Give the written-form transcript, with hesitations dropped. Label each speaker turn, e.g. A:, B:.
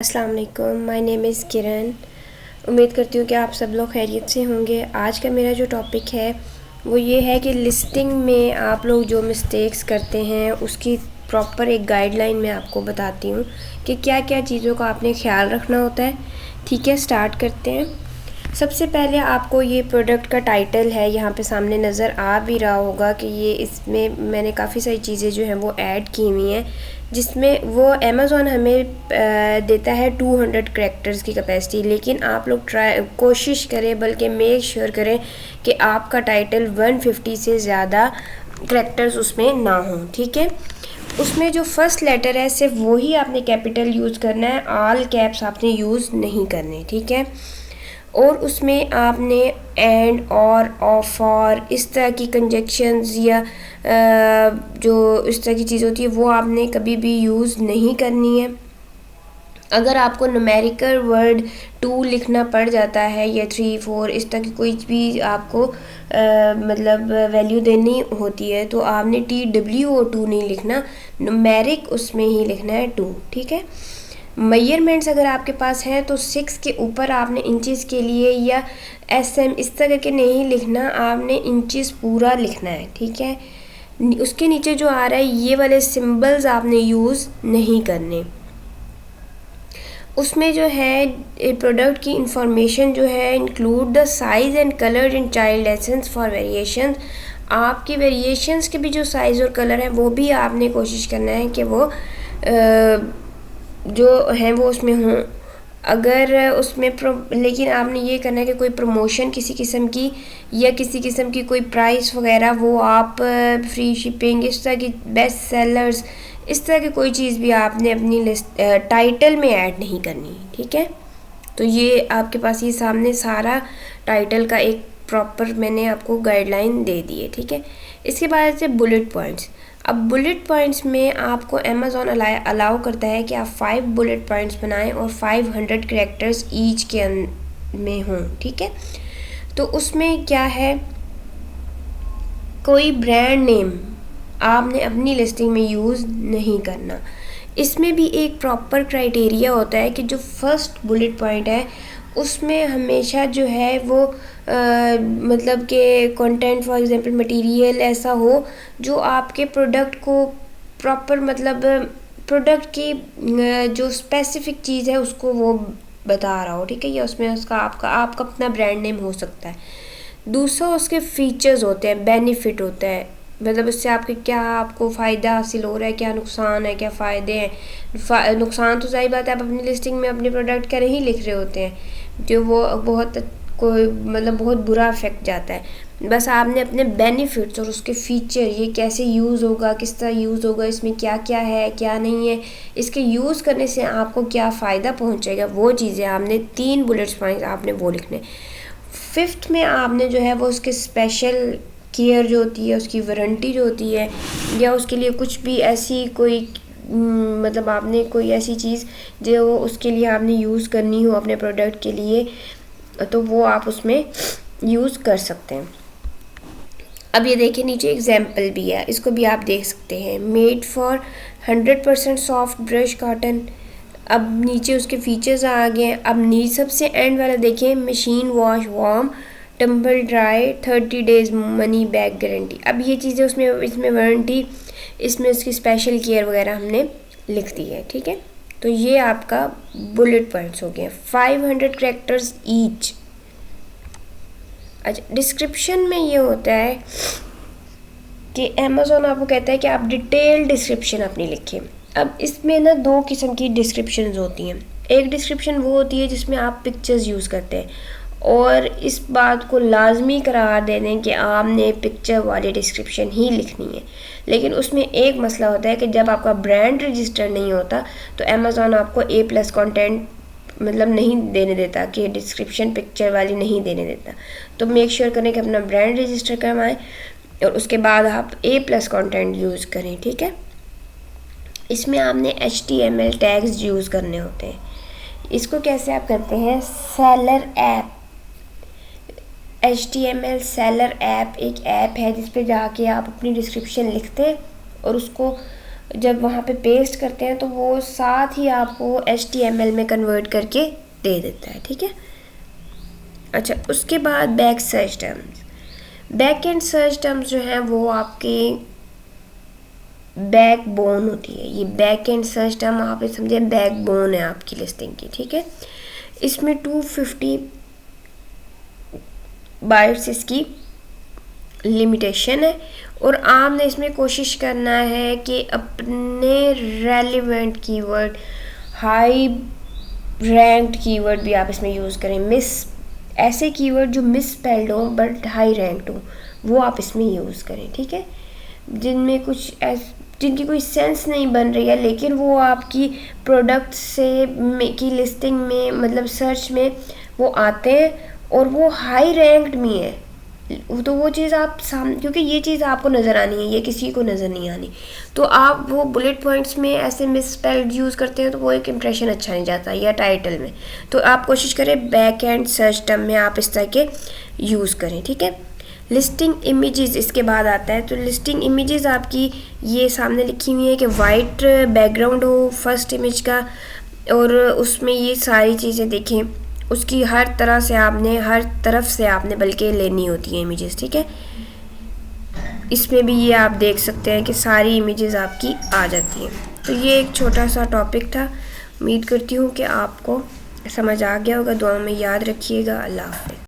A: अस्सलाम वालेकुम, my name is किरण। उम्मीद करती हूँ कि आप सब लोग खैरियत से होंगे। आज का मेरा जो टॉपिक है वो ये है कि लिस्टिंग में आप लोग जो मिस्टेक्स करते हैं उसकी प्रॉपर एक गाइडलाइन मैं आपको बताती हूँ कि क्या क्या चीज़ों का आपने ख्याल रखना होता है। ठीक है, स्टार्ट करते हैं। सबसे पहले आपको ये प्रोडक्ट का टाइटल है, यहाँ पे सामने नज़र आ भी रहा होगा कि ये इसमें मैंने काफ़ी सारी चीज़ें जो हैं वो ऐड की हुई हैं, जिसमें वो अमेज़ॉन हमें देता है 200 करैक्टर्स की कैपेसिटी। लेकिन आप लोग कोशिश करें, बल्कि मेक श्योर करें कि आपका टाइटल 150 से ज़्यादा करैक्टर्स उसमें ना हों। ठीक है, उसमें जो फर्स्ट लेटर है सिर्फ वही आपने कैपिटल यूज़ करना है, ऑल कैप्स आपने यूज़ नहीं करने। ठीक है, और उसमें आपने एंड और फॉर इस तरह की कंजक्शंस या जो इस तरह की चीज़ होती है वो आपने कभी भी यूज़ नहीं करनी है। अगर आपको न्यूमेरिकल वर्ड 2 लिखना पड़ जाता है या 3 4 इस तरह की कोई भी आपको मतलब वैल्यू देनी होती है तो आपने TWO2 नहीं लिखना, न्यूमेरिक उसमें ही लिखना है 2। ठीक है, मेजरमेंट्स अगर आपके पास हैं तो 6 के ऊपर आपने इंचेस के लिए या SM इस तरह के नहीं लिखना, आपने इंचेस पूरा लिखना है। ठीक है, उसके नीचे जो आ रहा है ये वाले सिंबल्स आपने यूज़ नहीं करने। उसमें जो है प्रोडक्ट की इंफॉर्मेशन जो है include the size and colour in child essence for variation. आपकी वेरिएशंस के भी जो साइज़ और कलर है वो भी आपने कोशिश करना है कि वो जो हैं वो उसमें हों। अगर उसमें लेकिन आपने ये करना है कि कोई प्रमोशन किसी किस्म की या किसी किस्म की कोई प्राइस वगैरह वो आप फ्री शिपिंग इस तरह की बेस्ट सेलर्स इस तरह की कोई चीज़ भी आपने अपनी लिस्ट टाइटल में ऐड नहीं करनी। ठीक है, तो ये आपके पास ये सामने सारा टाइटल का एक प्रॉपर मैंने आपको गाइडलाइन दे दी है। ठीक है, इसके बाद से बुलेट पॉइंट्स। अब बुलेट पॉइंट्स में आपको अमेज़ॉन अलाउ करता है कि आप 5 बुलेट पॉइंट्स बनाएं और 500 करैक्टर्स ईच के में हों। ठीक है, तो उसमें क्या है, कोई ब्रांड नेम आपने अपनी लिस्टिंग में यूज़ नहीं करना। इसमें भी एक प्रॉपर क्राइटेरिया होता है कि जो फर्स्ट बुलेट पॉइंट है उसमें हमेशा जो है वो मतलब कि कंटेंट फॉर एग्जांपल मटेरियल ऐसा हो जो आपके प्रोडक्ट को प्रॉपर मतलब प्रोडक्ट की जो स्पेसिफिक चीज़ है उसको वो बता रहा हो। ठीक है, या उसमें उसका आपका अपना ब्रांड नेम हो सकता है। दूसरा उसके फीचर्स होते हैं, बेनिफिट होता है, मतलब उससे आपके क्या आपको फ़ायदा हासिल हो रहा है, क्या नुकसान है, क्या फ़ायदे हैं। नुकसान तो सही बात है, आप अपनी लिस्टिंग में अपने प्रोडक्ट का नहीं लिख रहे होते हैं जो वो बहुत कोई मतलब बहुत बुरा इफेक्ट जाता है। बस आपने अपने बेनिफिट्स और उसके फीचर, ये कैसे यूज़ होगा, किस तरह यूज़ होगा, इसमें क्या क्या है क्या नहीं है, इसके यूज़ करने से आपको क्या फ़ायदा पहुँचेगा, वो चीज़ें आपने 3 बुलेट्स पॉइंट्स आपने वो लिखने। 5th में आपने जो है वो उसके स्पेशल केयर जो होती है, उसकी वारंटी जो होती है, या उसके लिए कुछ भी ऐसी कोई मतलब आपने कोई ऐसी चीज़ जो उसके लिए आपने यूज़ करनी हो अपने प्रोडक्ट के लिए तो वो आप उसमें यूज़ कर सकते हैं। अब ये देखिए नीचे एग्जाम्पल भी है, इसको भी आप देख सकते हैं, made for 100% soft brush cotton. अब नीचे उसके फीचर्स आ गए हैं। अब सबसे एंड वाला देखें, machine wash warm tumble dry 30 days money back guarantee. अब ये चीज़ें इसमें वारंटी, इसमें उसकी स्पेशल केयर वगैरह हमने लिख दी है। ठीक है, तो ये आपका बुलेट पॉइंट्स हो गए, 500 करैक्टर्स ईच। अच्छा, डिस्क्रिप्शन में ये होता है कि अमेज़ॉन आपको कहता है कि आप डिटेल डिस्क्रिप्शन अपनी लिखें। अब इसमें ना 2 किस्म की डिस्क्रिप्शंस होती हैं। एक डिस्क्रिप्शन वो होती है जिसमें आप पिक्चर्स यूज़ करते हैं, और इस बात को लाजमी करार दे दें कि आपने पिक्चर वाली डिस्क्रिप्शन ही लिखनी है। लेकिन उसमें एक मसला होता है कि जब आपका ब्रांड रजिस्टर नहीं होता तो अमेज़ॉन आपको A+ कंटेंट मतलब नहीं देने देता, कि डिस्क्रिप्शन पिक्चर वाली नहीं देने देता। तो मेक श्योर करें कि अपना ब्रांड रजिस्टर करवाएं और उसके बाद आप A+ कंटेंट यूज़ करें। ठीक है, इसमें आपने HTML टैग्स यूज़ करने होते हैं। इसको कैसे आप करते हैं, seller app, HTML seller app एक ऐप है जिस पे जाके आप अपनी डिस्क्रिप्शन लिखते हैं और उसको जब वहाँ पे पेस्ट करते हैं तो वो साथ ही आपको HTML में कन्वर्ट करके दे देता है, ठीक है। अच्छा, उसके बाद back search terms. Back and search terms जो हैं वो आपके बैकबोन होती है। ये बैक एंड सर्च टर्म आप समझे बैकबोन है आपकी लिस्टिंग की, ठीक है। इसमें 250 बाइट्स इसकी लिमिटेशन है और आपने इसमें कोशिश करना है कि अपने relevant keyword, high ranked keyword भी आप इसमें यूज़ करें। ऐसे कीवर्ड जो मिस स्पेल्ड हो बट हाई रैंक्ड हो वो आप इसमें यूज़ करें, ठीक है। जिनकी कोई सेंस नहीं बन रही है लेकिन वो आपकी प्रोडक्ट की लिस्टिंग में मतलब सर्च में वो आते हैं और वो हाई रैंक्ड में है, तो वो चीज़ आप क्योंकि ये चीज़ आपको नज़र आनी है, ये किसी को नज़र नहीं आनी, तो आप वो बुलेट पॉइंट्स में ऐसे मिस स्पेल्ड यूज़ करते हैं तो वो एक इम्प्रेशन अच्छा नहीं जाता, या टाइटल में। तो आप कोशिश करें बैक एंड सर्च टर्म में आप इस तरह के यूज़ करें, ठीक है। लिस्टिंग इमेजेस इसके बाद आता है। तो लिस्टिंग इमेजेस आपकी ये सामने लिखी हुई है कि वाइट बैकग्राउंड हो फर्स्ट इमेज का और उसमें ये सारी चीज़ें देखें, उसकी हर तरफ से आपने बल्कि लेनी होती है इमेजेस, ठीक है। इसमें भी ये आप देख सकते हैं कि सारी इमेजेस आपकी आ जाती हैं। तो ये एक छोटा सा टॉपिक था। उम्मीद करती हूँ कि आपको समझ आ गया होगा। दुआ में याद रखिएगा। अल्लाह हाफ़िज़।